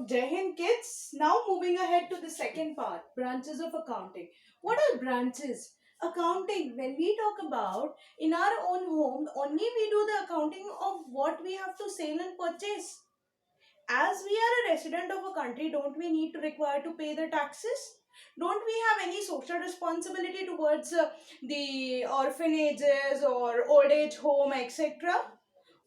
Jai Hind kids. Now moving ahead to the second part, branches of accounting. What are branches? Accounting, when we talk about in our own home, only we do the accounting of what we have to sell and purchase. As we are a resident of a country, don't we need to require to pay the taxes? Don't we have any social responsibility towards the orphanages or old age home, etc.?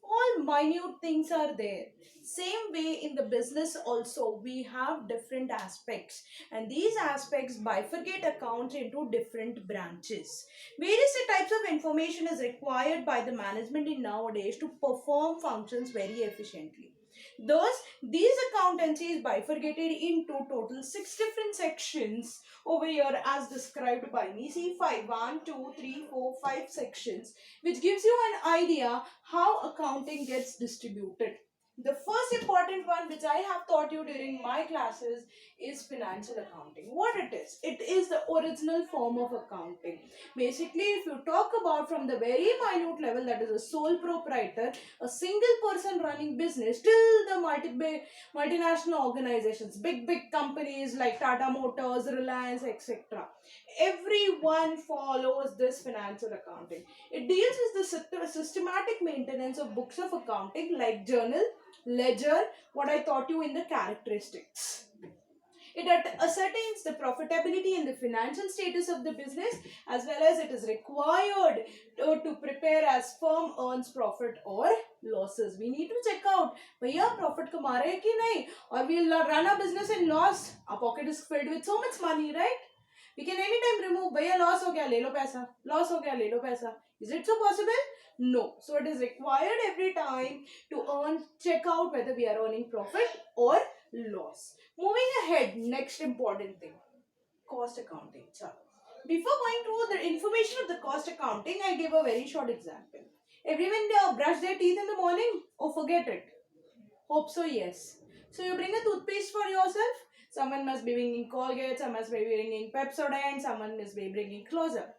All minute things are there. Same way in the business also we have different aspects, and these aspects bifurcate accounts into different branches. Various types of information is required by the management in nowadays to perform functions very efficiently. Thus, these accountancy is bifurcated into total 6 different sections over here as described by me. See, 5, 1, 2, 3, 4, 5 sections, which gives you an idea how accounting gets distributed. The first important one which I have taught you during my classes is financial accounting. What it is the original form of accounting. Basically, if you talk about from the very minute level, that is a sole proprietor, a single person running business, till the multinational organizations, big companies like Tata Motors, Reliance, etc. Everyone follows this financial accounting. It deals with the systematic maintenance of books of accounting like journal, ledger, what I taught you in the characteristics. It ascertains the profitability and the financial status of the business, as well as it is required to prepare as firm earns profit or losses. We need to check out, भैया profit कमा रहे हैं कि नहीं, or we'll run a business in loss. Our pocket is filled with so much money, right? We can anytime remove, भैया loss हो गया ले लो पैसा, loss हो गया ले लो पैसा. Is it so possible? No. So it is required every time to check out whether we are earning profit or loss. Moving ahead, next important thing, cost accounting. Before going to the information of the cost accounting, I give a very short example. Everyone brush their teeth in the morning? Oh, forget it. Hope so, yes. So you bring a toothpaste for yourself. Someone must be bringing Colgate, someone must be bringing Pepsodent, someone must be bringing Close-Up.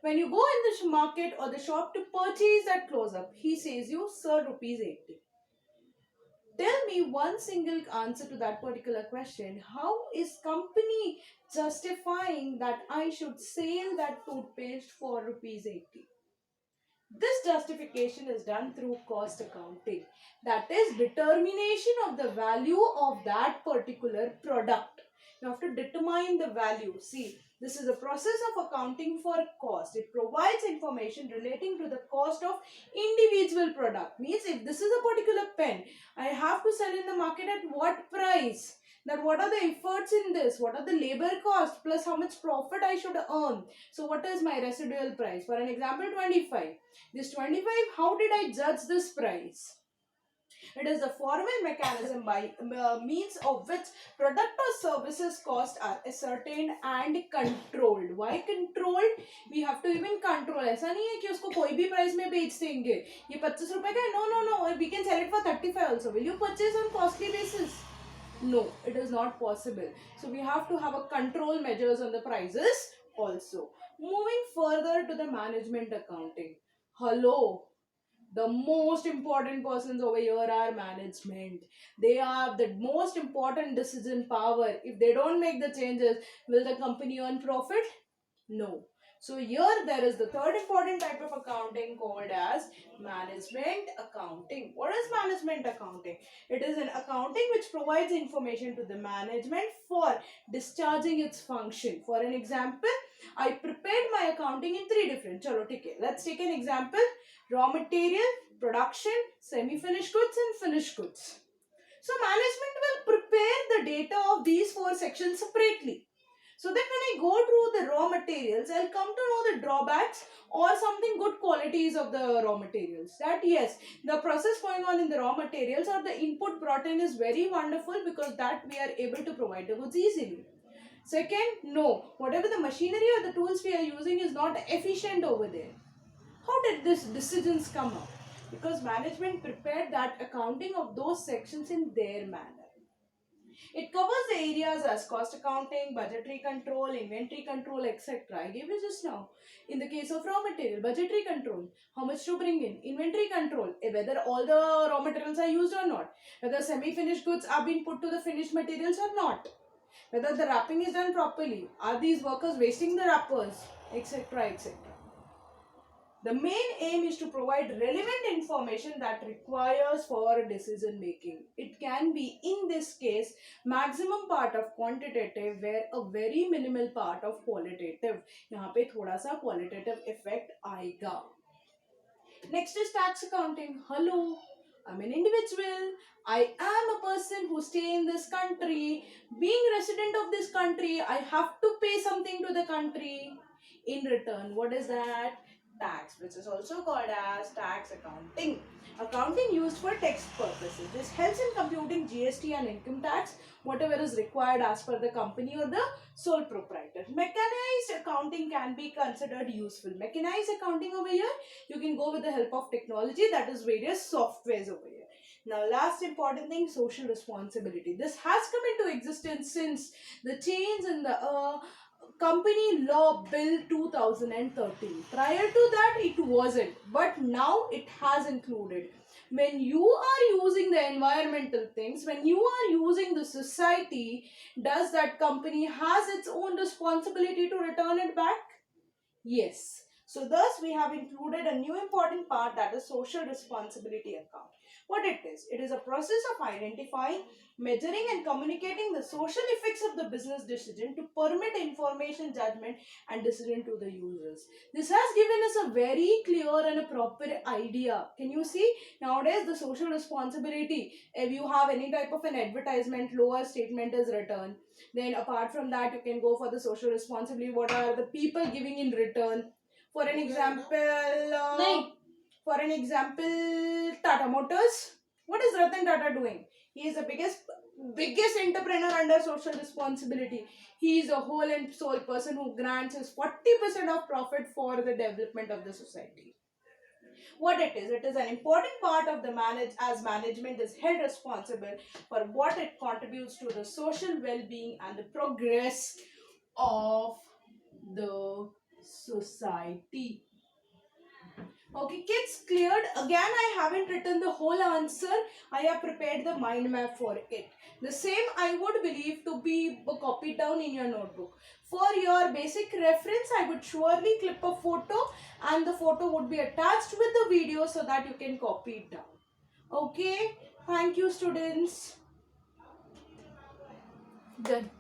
When you go in the market or the shop to purchase that Close-Up, he says you, sir, rupees 80. Tell me one single answer to that particular question. How is company justifying that I should sell that toothpaste for rupees 80? This justification is done through cost accounting. That is determination of the value of that particular product. You have to determine the value. See, this is a process of accounting for cost. It provides information relating to the cost of individual product. Means if this is a particular pen, I have to sell in the market at what price? That what are the efforts in this? What are the labor cost plus how much profit I should earn? So what is my residual price? For an example, 25. This 25, how did I judge this price? It is the formal mechanism by means of which product or services cost are ascertained and controlled. Why controlled? We have to even control. ऐसा नहीं है कि उसको कोई भी price में बेच देंगे. ये 25 रुपए का है. No. We can sell it for 35 also. Will you purchase on costly basis? No, it is not possible. So we have to have a control measures on the prices also. Moving further to the management accounting. Hello, the most important persons over here are management. They have the most important decision power. If they don't make the changes, will the company earn profit? No. So here there is the third important type of accounting called as management accounting. What is management accounting? It is an accounting which provides information to the management for discharging its function. For an example, I prepared my accounting in 3 different. Chalo, okay. Let's take an example. Raw material, production, semi-finished goods and finished goods. So management will prepare the data of these 4 sections separately. So that when I go through the raw materials, I'll come to know the drawbacks or something good qualities of the raw materials. That yes, the process going on in the raw materials or the input brought in is very wonderful because that we are able to provide the goods easily. Second, no, whatever the machinery or the tools we are using is not efficient over there. How did these decisions come up? Because management prepared that accounting of those sections in their manner. It covers the areas as cost accounting, budgetary control, inventory control, etc. I gave you just now. In the case of raw material, budgetary control, how much to bring in, inventory control, whether all the raw materials are used or not, whether semi-finished goods are being put to the finished materials or not, whether the wrapping is done properly, are these workers wasting the wrappers, etc. etc. The main aim is to provide relevant information that requires for decision making. It can be, in this case, maximum part of quantitative where a very minimal part of qualitative. यहाँ पे थोड़ा सा qualitative effect आएगा. Next is tax accounting. Hello, I'm an individual. I am a person who stay in this country. Being resident of this country, I have to pay something to the country. In return, what is that? Tax, which is also called as tax accounting. Accounting used for tax purposes. This helps in computing GST and income tax, whatever is required as per the company or the sole proprietor. Mechanized accounting can be considered useful. Mechanized accounting over here, you can go with the help of technology, that is various softwares over here. Now, last important thing, social responsibility. This has come into existence since the change in the Company Law Bill 2013. Prior to that, it wasn't, but now it has included. When you are using the environmental things, when you are using the society, does that company has its own responsibility to return it back? Yes. So thus we have included a new important part, that is social responsibility account. What it is a process of identifying, measuring and communicating the social effects of the business decision to permit information, judgment and decision to the users. This has given us a very clear and a proper idea. Can you see? Nowadays the social responsibility, if you have any type of an advertisement, lower statement is written. Then apart from that, you can go for the social responsibility. What are the people giving in return? For an example, Tata Motors. What is Ratan Tata doing? He is the biggest entrepreneur under social responsibility. He is a whole and sole person who grants his 40% of profit for the development of the society. What it is an important part of the management is held responsible for what it contributes to the social well-being and the progress of the society. Okay, kids, cleared? Again, I haven't written the whole answer. I have prepared the mind map for it. The same I would believe to be copied down in your notebook. For your basic reference, I would surely clip a photo and the photo would be attached with the video so that you can copy it down. Okay, thank you students. Done.